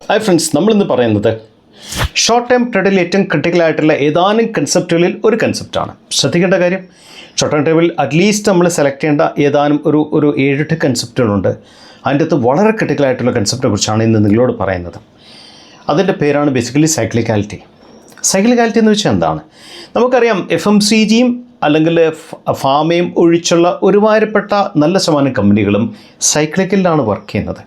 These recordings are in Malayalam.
ഹായ് ഫ്രണ്ട്സ്, നമ്മളിന്ന് പറയുന്നത് ഷോർട്ട് ടൈം ട്രേഡിൽ ഏറ്റവും ക്രിട്ടിക്കലായിട്ടുള്ള ഏതാനും കൺസെപ്റ്റുകളിൽ ഒരു കൺസെപ്റ്റാണ്. ശ്രദ്ധിക്കേണ്ട കാര്യം, ഷോർട്ട് ടൈം ട്രേഡിൽ അറ്റ്ലീസ്റ്റ് നമ്മൾ സെലക്ട് ചെയ്യേണ്ട ഏതാനും ഒരു 7-8 കൺസെപ്റ്റുകളുണ്ട്. അതിൻ്റെ അകത്ത് വളരെ ക്രിട്ടിക്കലായിട്ടുള്ള കൺസെപ്റ്റിനെ കുറിച്ചാണ് ഇന്ന് നിങ്ങളോട് പറയുന്നത്. അതിൻ്റെ പേരാണ് ബേസിക്കലി സൈക്ലിക്കാലിറ്റി. സൈക്ലിക്കാലിറ്റി എന്ന് വെച്ചാൽ എന്താണ്? നമുക്കറിയാം, FMCGയും അല്ലെങ്കിൽ ഫാമയും ഒഴിച്ചുള്ള ഒരുമാതിരിപ്പെട്ട നല്ല ശതമാനം കമ്പനികളും സൈക്ലിക്കലിലാണ് വർക്ക് ചെയ്യുന്നത്.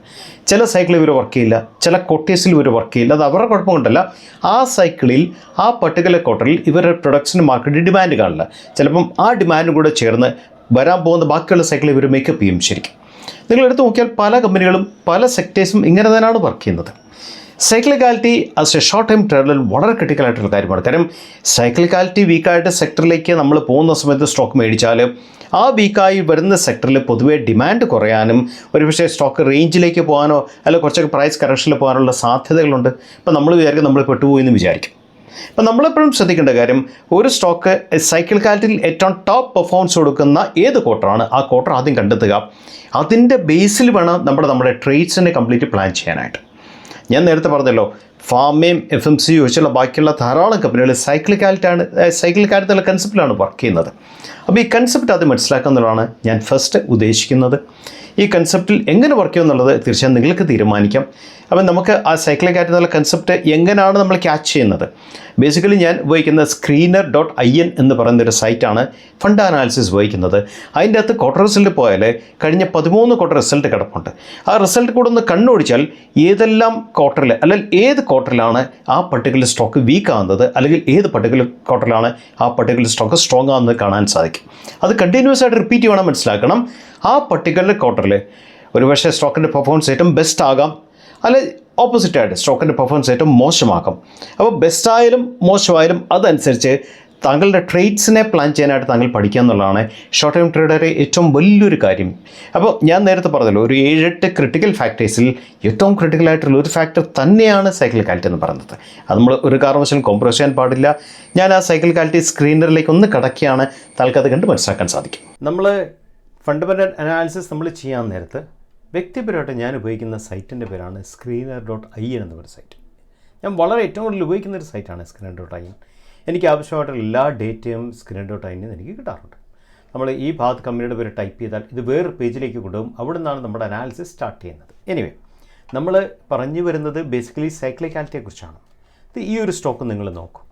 ചില സൈക്കിളിൽ ഇവർ വർക്ക് ചെയ്യില്ല, ചില ക്വാർട്ടേഴ്സിൽ ഇവർ വർക്ക് ചെയ്യില്ല. അത് അവരുടെ കുഴപ്പം കൊണ്ടല്ല, ആ സൈക്കിളിൽ ആ പർട്ടിക്കുലർ ക്വാർട്ടറിൽ ഇവരുടെ പ്രൊഡക്ട്സിന് മാർക്കറ്റിൽ ഡിമാൻഡ് കാണില്ല. ചിലപ്പം ആ ഡിമാൻഡും കൂടെ ചേർന്ന് വരാൻ പോകുന്ന ബാക്കിയുള്ള സൈക്കിൾ ഇവർ മേക്കപ്പ് ചെയ്യും. ശരിക്കും നിങ്ങളെടുത്ത് നോക്കിയാൽ പല കമ്പനികളും പല സെക്ടേഴ്സും ഇങ്ങനെ തന്നെയാണ് വർക്ക് ചെയ്യുന്നത്. സൈക്ലിക്കാലിറ്റി ആസ് എ ഷോർട്ട് ടൈം ട്രേഡിൽ വളരെ ക്രിട്ടിക്കലായിട്ടുള്ള കാര്യമാണ്. കാരണം സൈക്ലിക്കാലിറ്റി വീക്കായിട്ട് സെക്ടറിലേക്ക് നമ്മൾ പോകുന്ന സമയത്ത് സ്റ്റോക്ക് മേടിച്ചാൽ ആ വീക്കായി വരുന്ന സെക്ടറിൽ പൊതുവേ ഡിമാൻഡ് കുറയാനും ഒരുപക്ഷെ സ്റ്റോക്ക് റേഞ്ചിലേക്ക് പോകാനോ അല്ലെങ്കിൽ കുറച്ചൊക്കെ പ്രൈസ് കറക്ഷനിൽ പോകാനുള്ള സാധ്യതകളുണ്ട്. ഇപ്പോൾ നമ്മൾ വിചാരിക്കും നമ്മൾ പെട്ടുപോയി എന്ന് വിചാരിക്കും. അപ്പോൾ നമ്മളെപ്പോഴും ശ്രദ്ധിക്കേണ്ട കാര്യം, ഒരു സ്റ്റോക്ക് സൈക്ലിക്കാലിറ്റിയിൽ ഏറ്റവും ടോപ്പ് പെർഫോമൻസ് കൊടുക്കുന്ന ഏത് ക്വാർട്ടറാണ്, ആ ക്വാർട്ടർ ആദ്യം കണ്ടെത്തുക. അതിൻ്റെ ബേസിൽ വേണം നമ്മുടെ ട്രേഡ്സിനെ കംപ്ലീറ്റ് പ്ലാൻ ചെയ്യാനായിട്ട്. ഞാൻ നേരത്തെ പറഞ്ഞല്ലോ, ഫാമയും FMCG ഒഴിച്ചുള്ള ബാക്കിയുള്ള ധാരാളം കമ്പനികൾ സൈക്ലിക്കാലിറ്റി എന്നുള്ള കൺസെപ്റ്റിലാണ് വർക്ക് ചെയ്യുന്നത്. അപ്പോൾ ഈ കൺസെപ്റ്റ് ആദ്യം മനസ്സിലാക്കുക എന്നുള്ളതാണ് ഞാൻ ഫസ്റ്റ് ഉദ്ദേശിക്കുന്നത്. ഈ കൺസെപ്റ്റിൽ എങ്ങനെ വർക്ക് ചെയ്യും എന്നുള്ളത് തീർച്ചയായും നിങ്ങൾക്ക് തീരുമാനിക്കാം. അപ്പം നമുക്ക് ആ സൈക്ലിക്കാലിറ്റി എന്നുള്ള കൺസെപ്റ്റ് എങ്ങനെയാണ് നമ്മൾ ക്യാച്ച് ചെയ്യുന്നത്? ബേസിക്കലി ഞാൻ ഉപയോഗിക്കുന്ന screener.in എന്ന് പറയുന്നൊരു സൈറ്റാണ് ഫണ്ട് അനാലിസിസ് ഉപയോഗിക്കുന്നത്. അതിൻ്റെ അകത്ത് ക്വാർട്ടർ റിസൾട്ട് പോയാൽ കഴിഞ്ഞ 13 ക്വാർട്ടർ റിസൾട്ട് കിടപ്പുണ്ട്. ആ റിസൾട്ട് കൂടെ ഒന്ന് കണ്ണോടിച്ചാൽ ഏതെല്ലാം ക്വാർട്ടറിൽ അല്ലെങ്കിൽ ഏത് ക്വാർട്ടറിലാണ് ആ പർട്ടിക്കുലർ സ്റ്റോക്ക് വീക്ക് ആകുന്നത്, അല്ലെങ്കിൽ ഏത് പർട്ടിക്കുലർ ക്വാർട്ടറിലാണ് ആ പർട്ടിക്കുലർ സ്റ്റോക്ക് സ്ട്രോങ് ആകുന്നത് കാണാൻ സാധിക്കും. അത് കണ്ടിന്യൂസ് ആയിട്ട് റിപ്പീറ്റ് ചെയ്യണം, മനസ്സിലാക്കണം. ആ പർട്ടിക്കുലർ ക്വാർട്ടറിൽ ഒരുപക്ഷെ സ്റ്റോക്കിൻ്റെ പെർഫോമൻസ് ഏറ്റവും ബെസ്റ്റ് ആകാം, അല്ലെ ഓപ്പോസിറ്റായിട്ട് സ്റ്റോക്കിൻ്റെ പെർഫോമൻസ് ഏറ്റവും മോശമാക്കാം. അപ്പോൾ ബെസ്റ്റായാലും മോശമായാലും അതനുസരിച്ച് താങ്കളുടെ ട്രേഡ്സിനെ പ്ലാൻ ചെയ്യാനായിട്ട് താങ്കൾ പഠിക്കുക എന്നുള്ളതാണ് ഷോർട്ട് ടൈം ട്രേഡറെ ഏറ്റവും വലിയൊരു കാര്യം. അപ്പോൾ ഞാൻ നേരത്തെ പറഞ്ഞല്ലോ, ഒരു 7-8 ക്രിട്ടിക്കൽ ഫാക്ടേഴ്സിൽ ഏറ്റവും ക്രിട്ടിക്കലായിട്ടുള്ള ഒരു ഫാക്ടർ തന്നെയാണ് സൈക്ലിക്കാലിറ്റി എന്ന് പറയുന്നത്. അത് നമ്മൾ ഒരു കാരണവശാലും കോംപ്രമൈസ് ചെയ്യാൻ പാടില്ല. ഞാൻ ആ സൈക്ലിക്കാലിറ്റി സ്ക്രീനറിലേക്ക് ഒന്ന് കടക്കുകയാണ്, താങ്കൾക്ക് കണ്ട് മനസ്സിലാക്കാൻ സാധിക്കും. നമ്മൾ ഫണ്ടമെൻ്റൽ അനാലിസിസ് നമ്മൾ ചെയ്യാൻ നേരത്ത് വ്യക്തിപരമായിട്ട് ഞാൻ ഉപയോഗിക്കുന്ന സൈറ്റിൻ്റെ പേരാണ് screener.in എന്ന് പറയുന്ന സൈറ്റ്. ഞാൻ വളരെ ഏറ്റവും കൂടുതൽ ഉപയോഗിക്കുന്ന ഒരു സൈറ്റാണ് screener.in. എനിക്ക് ആവശ്യമായിട്ടുള്ള എല്ലാ ഡേറ്റയും screener.in എനിക്ക് കിട്ടാറുണ്ട്. നമ്മൾ ഈ ഭാഗത്ത് കമ്പനിയുടെ പേര് ടൈപ്പ് ചെയ്താൽ ഇത് വേറൊരു പേജിലേക്ക് കൊണ്ടുപോകും. അവിടെ നിന്നാണ് നമ്മുടെ അനാലിസിസ് സ്റ്റാർട്ട് ചെയ്യുന്നത്. എനിവേ, നമ്മൾ പറഞ്ഞു വരുന്നത് ബേസിക്കലി സൈക്ലിക്കാലിറ്റിയെക്കുറിച്ചാണ്. ഈ ഒരു സ്റ്റോക്ക് നിങ്ങൾ നോക്കും.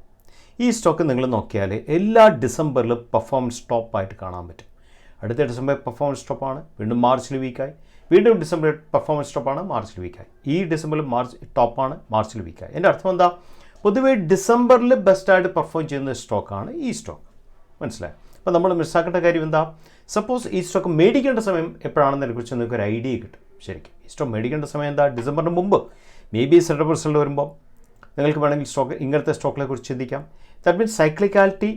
ഈ സ്റ്റോക്ക് നിങ്ങൾ നോക്കിയാൽ എല്ലാ ഡിസംബറിലും പെർഫോമൻസ് ടോപ്പായിട്ട് കാണാൻ പറ്റും. അടുത്ത ഡിസംബർ പെർഫോമൻസ് ടോപ്പാണ്, വീണ്ടും മാർച്ചിൽ വീക്കായി, വീണ്ടും ഡിസംബറിൽ പെർഫോമൻസ് ടോപ്പാണ്, മാർച്ചിൽ വീക്കായി, ഈ ഡിസംബറിൽ ടോപ്പാണ്, മാർച്ചിൽ വീക്കായി. എൻ്റെ അർത്ഥം എന്താ? പൊതുവേ ഡിസംബറിൽ ബെസ്റ്റായിട്ട് പെർഫോം ചെയ്യുന്ന സ്റ്റോക്കാണ് ഈ സ്റ്റോക്ക്. മനസ്സിലായി? അപ്പോൾ നമ്മൾ മനസ്സിലാക്കേണ്ട കാര്യം എന്താ? സപ്പോസ് ഈ സ്റ്റോക്ക് മേടിക്കേണ്ട സമയം എപ്പോഴാണെന്നതിനെക്കുറിച്ച് നിങ്ങൾക്ക് ഒരു ഐഡിയ കിട്ടും. ശരിക്കും ഈ സ്റ്റോക്ക് മേടിക്കേണ്ട സമയം എന്താ? ഡിസംബറിന് മുമ്പ്. മേ ബി സെപ്റ്റംബർ റിസൾട്ട് വരുമ്പോൾ നിങ്ങൾക്ക് വേണമെങ്കിൽ ഇങ്ങനത്തെ സ്റ്റോക്കിനെ കുറിച്ച് ചിന്തിക്കാം. ദാറ്റ് മീൻസ് സൈക്ലിക്കാലിറ്റി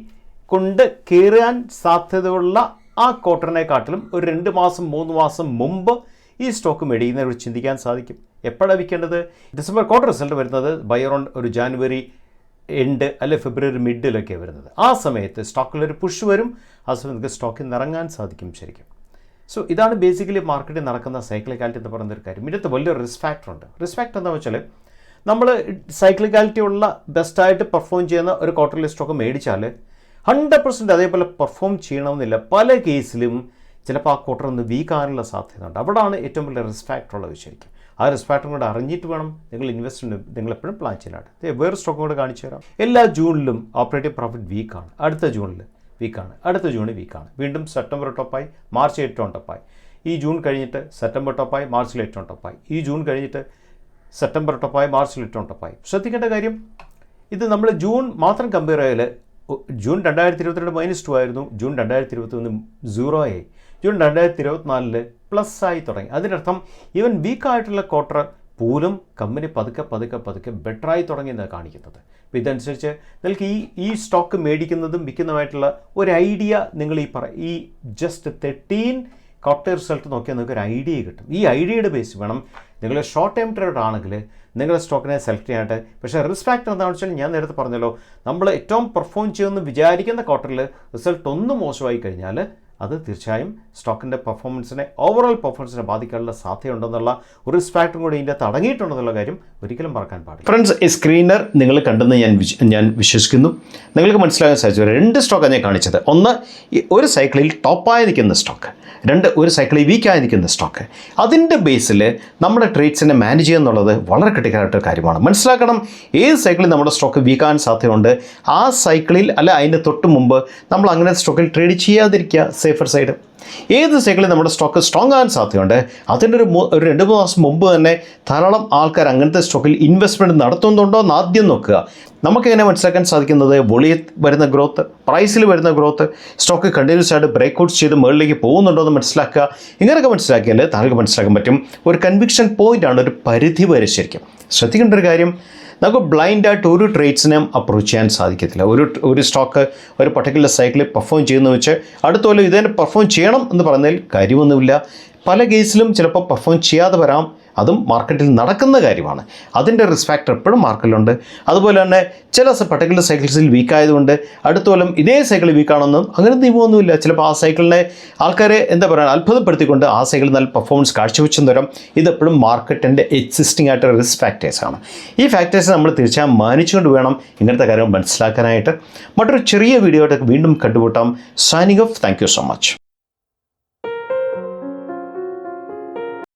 കൊണ്ട് കയറാൻ സാധ്യതയുള്ള ആ ക്വാർട്ടറിനെക്കാട്ടിലും ഒരു 2 മാസം 3 മാസം മുമ്പ് ഈ സ്റ്റോക്ക് മേടിക്കുന്നതിനെ കുറിച്ച് ചിന്തിക്കാൻ സാധിക്കും. എപ്പോഴാണ് വിൽക്കേണ്ടത്? ഡിസംബർ ക്വാർട്ടർ റിസൾട്ട് വരുന്നത് ബൈ അറൗണ്ട് ഒരു ജാനുവരി എൻഡ് അല്ലെ ഫെബ്രുവരി മിഡിലൊക്കെ വരുന്നത്. ആ സമയത്ത് സ്റ്റോക്കിലൊരു പുഷ് വരും. ആ സമയത്ത് നിങ്ങൾക്ക് സ്റ്റോക്കിൽ നിന്ന് ഇറങ്ങാൻ സാധിക്കും ശരിക്കും. സോ ഇതാണ് ബേസിക്കലി മാർക്കറ്റിൽ നടക്കുന്ന സൈക്ലിക്കാലിറ്റി എന്ന് പറയുന്നൊരു കാര്യം. ഇതിനകത്ത് വലിയൊരു റിസ്ക് ഫാക്ടർ ഉണ്ട്. റിസ്ക് ഫാക്ടർ എന്താണെന്ന് വെച്ചാൽ, നമ്മൾ സൈക്ലിക്കാലിറ്റി ഉള്ള ബെസ്റ്റായിട്ട് പെർഫോം ചെയ്യുന്ന ഒരു ക്വാർട്ടർലി സ്റ്റോക്ക് മേടിച്ചാൽ 100% അതേപോലെ പെർഫോം ചെയ്യണമെന്നില്ല. പല കേസിലും ചിലപ്പോൾ ആ ക്വാർട്ടർ ഒന്ന് വീക്ക് ആകാനുള്ള സാധ്യതയുണ്ട്. അവിടെയാണ് ഏറ്റവും വലിയ റിസ്ക് ഫാക്ടർ ഉള്ളത് ശരിക്കും. ആ റിസ്ക് ഫാക്ടർ കൂടെ അറിഞ്ഞിട്ട് വേണം നിങ്ങൾ നിങ്ങൾ എപ്പോഴും പ്ലാൻ ചെയ്യാനായിട്ട്. വേറെ സ്റ്റോക്കും കൂടെ കാണിച്ചു തരാം. എല്ലാ ജൂണിലും ഓപ്പറേറ്റീവ് പ്രോഫിറ്റ് വീക്കാണ്, അടുത്ത ജൂണിൽ വീക്കാണ്, അടുത്ത ജൂണിൽ വീക്കാണ്, വീണ്ടും സെപ്റ്റംബർ ടോപ്പായി, മാർച്ച് ഏറ്റവും ടോപ്പായി, ഈ ജൂൺ കഴിഞ്ഞിട്ട് സെപ്റ്റംബർ ടോപ്പായി, മാർച്ചിൽ ഏറ്റവും ടോപ്പായി, ഈ ജൂൺ കഴിഞ്ഞിട്ട് സെപ്റ്റംബർ ടോപ്പായി, മാർച്ചിൽ ഏറ്റവും ടോപ്പായി. ശ്രദ്ധിക്കേണ്ട കാര്യം, ഇത് നമ്മൾ ജൂൺ മാത്രം കമ്പയർ ചെയ്താൽ ജൂൺ 2022 -2 ആയിരുന്നു, ജൂൺ 2021 0 ആയി, ജൂൺ 2024 പ്ലസ് ആയി തുടങ്ങി. അതിനർത്ഥം ഈവൻ വീക്കായിട്ടുള്ള ക്വാർട്ടർ പോലും കമ്പനി പതുക്കെ ബെറ്ററായി തുടങ്ങിയെന്നാണ് കാണിക്കുന്നത്. അപ്പോൾ ഇതനുസരിച്ച് നിങ്ങൾക്ക് ഈ സ്റ്റോക്ക് മേടിക്കുന്നതും വിൽക്കുന്നതുമായിട്ടുള്ള ഒരു ഐഡിയ നിങ്ങൾ ഈ ജസ്റ്റ് 13 ക്വാർട്ടർ റിസൾട്ട് നോക്കിയാൽ നിങ്ങൾക്ക് ഒരു ഐഡിയ കിട്ടും. ഈ ഐഡിയയുടെ ബേസ് വേണം നിങ്ങൾ ഷോർട്ട് ടൈം ട്രേഡ് ആണെങ്കിൽ നിങ്ങളുടെ സ്റ്റോക്കിനെ സെലക്ട് ചെയ്യാനായിട്ട്. പക്ഷേ റിസ്ക് ഫാക്ടർ എന്താണെന്ന് വെച്ചാൽ, ഞാൻ നേരത്തെ പറഞ്ഞല്ലോ, നമ്മൾ ഏറ്റവും പെർഫോം ചെയ്യുമെന്ന് വിചാരിക്കുന്ന ക്വാർട്ടറിൽ റിസൾട്ട് ഒന്ന് മോശമായി കഴിഞ്ഞാൽ അത് തീർച്ചയായും സ്റ്റോക്കിൻ്റെ പെർഫോമൻസിനെ ഓവറോൾ പെർഫോമൻസിനെ ബാധിക്കാനുള്ള സാധ്യതയുണ്ടെന്നുള്ള ഒരു റിസ്ക് ഫാക്ടറും കൂടി ഇതിൻ്റെ അടങ്ങിയിട്ടുണ്ടെന്നുള്ള കാര്യം ഒരിക്കലും മറക്കാൻ പാടില്ല. ഫ്രണ്ട്സ്, ഈ സ്ക്രീനർ നിങ്ങൾ കണ്ടെന്ന് ഞാൻ വിശ്വസിക്കുന്നു. നിങ്ങൾക്ക് മനസ്സിലാകാൻ സാധിച്ചു 2 സ്റ്റോക്കാണ് ഞാൻ കാണിച്ചത്. ഒന്ന്, ഒരു സൈക്കിളിൽ ടോപ്പായി നിൽക്കുന്ന സ്റ്റോക്ക്. 2, ഒരു സൈക്കിളിൽ വീക്കായി നിൽക്കുന്ന സ്റ്റോക്ക്. അതിൻ്റെ ബേസിൽ നമ്മുടെ ട്രേഡ്സിനെ മാനേജ് ചെയ്യുക എന്നുള്ളത് വളരെ ക്രിട്ടിക്കലായിട്ടൊരു കാര്യമാണ്. മനസ്സിലാക്കണം, ഏത് സൈക്കിളിൽ നമ്മുടെ സ്റ്റോക്ക് വീക്കാൻ സാധ്യതയുണ്ട്, ആ സൈക്കിളിൽ അല്ല അതിൻ്റെ തൊട്ട് മുമ്പ് നമ്മൾ അങ്ങനെ സ്റ്റോക്കിൽ ട്രേഡ് ചെയ്യാതിരിക്കുക, സേഫർ സൈഡ്. ഏത് സൈക്കിളിൽ നമ്മുടെ സ്റ്റോക്ക് സ്ട്രോങ് ആകാൻ സാധ്യതയുണ്ട്, അതിൻ്റെ ഒരു 2-3 മാസം മുമ്പ് തന്നെ ധാരാളം ആൾക്കാർ അങ്ങനത്തെ സ്റ്റോക്കിൽ ഇൻവെസ്റ്റ്മെൻറ്റ് നടത്തുന്നുണ്ടോ എന്ന് ആദ്യം നോക്കുക. നമുക്കെങ്ങനെ മനസ്സിലാക്കാൻ സാധിക്കുന്നത്, വോളിയത്തിൽ വരുന്ന ഗ്രോത്ത്, പ്രൈസിൽ വരുന്ന ഗ്രോത്ത്, സ്റ്റോക്ക് കണ്ടിന്യൂസ് ആയിട്ട് ബ്രേക്ക്ഔട്ട്സ് ചെയ്ത് മുകളിലേക്ക് പോകുന്നുണ്ടോ എന്ന് മനസ്സിലാക്കുക. ഇങ്ങനെയൊക്കെ മനസ്സിലാക്കിയാൽ താങ്കൾക്ക് മനസ്സിലാക്കാൻ പറ്റും. ഒരു കൺവിക്ഷൻ പോയിൻ്റാണ് ഒരു പരിധി വരെ. ശരിക്കും ശ്രദ്ധിക്കേണ്ട ഒരു കാര്യം, നമുക്ക് ബ്ലൈൻഡായിട്ട് ഒരു ട്രേഡ്സിനെയും അപ്രോച്ച് ചെയ്യാൻ സാധിക്കത്തില്ല. ഒരു സ്റ്റോക്ക് ഒരു പർട്ടിക്കുലർ സൈക്കിളിൽ പെർഫോം ചെയ്യുന്ന വെച്ച് അടുത്ത കൊല്ലം ഇതന്നെ പെർഫോം ചെയ്യണം എന്ന് പറയുന്നതിൽ കാര്യമൊന്നുമില്ല. പല കേസിലും ചിലപ്പോൾ പെർഫോം ചെയ്യാതെ വരാം. അതും മാർക്കറ്റിൽ നടക്കുന്ന കാര്യമാണ്. അതിൻ്റെ റിസ്ക് ഫാക്ടർ എപ്പോഴും മാർക്കറ്റിലുണ്ട്. അതുപോലെ തന്നെ ചില പർട്ടിക്കുലർ സൈക്കിൾസിൽ വീക്കായതുകൊണ്ട് അടുത്ത കൊല്ലം ഇതേ സൈക്കിൾ വീക്കാണെന്നും അങ്ങനെ നിയമമൊന്നുമില്ല. ചിലപ്പോൾ ആ സൈക്കിളിനെ ആൾക്കാരെ അത്ഭുതപ്പെടുത്തിക്കൊണ്ട് ആ സൈക്കിൾ നല്ല പെർഫോമൻസ് കാഴ്ചവെച്ചെന്ന് വരാം. ഇതെപ്പോഴും മാർക്കറ്റിൻ്റെ എക്സിസ്റ്റിംഗ് ആയിട്ട് റിസ്ക് ഫാക്ടേഴ്സാണ്. ഈ ഫാക്ടേഴ്സ് നമ്മൾ തീർച്ചയായും മാനിച്ചുകൊണ്ട് വേണം ഇങ്ങനത്തെ കാര്യങ്ങൾ മനസ്സിലാക്കാനായിട്ട്. മറ്റൊരു ചെറിയ വീഡിയോ ആയിട്ട് വീണ്ടും കണ്ടുമുട്ടാം. Signing off. Thank you so much.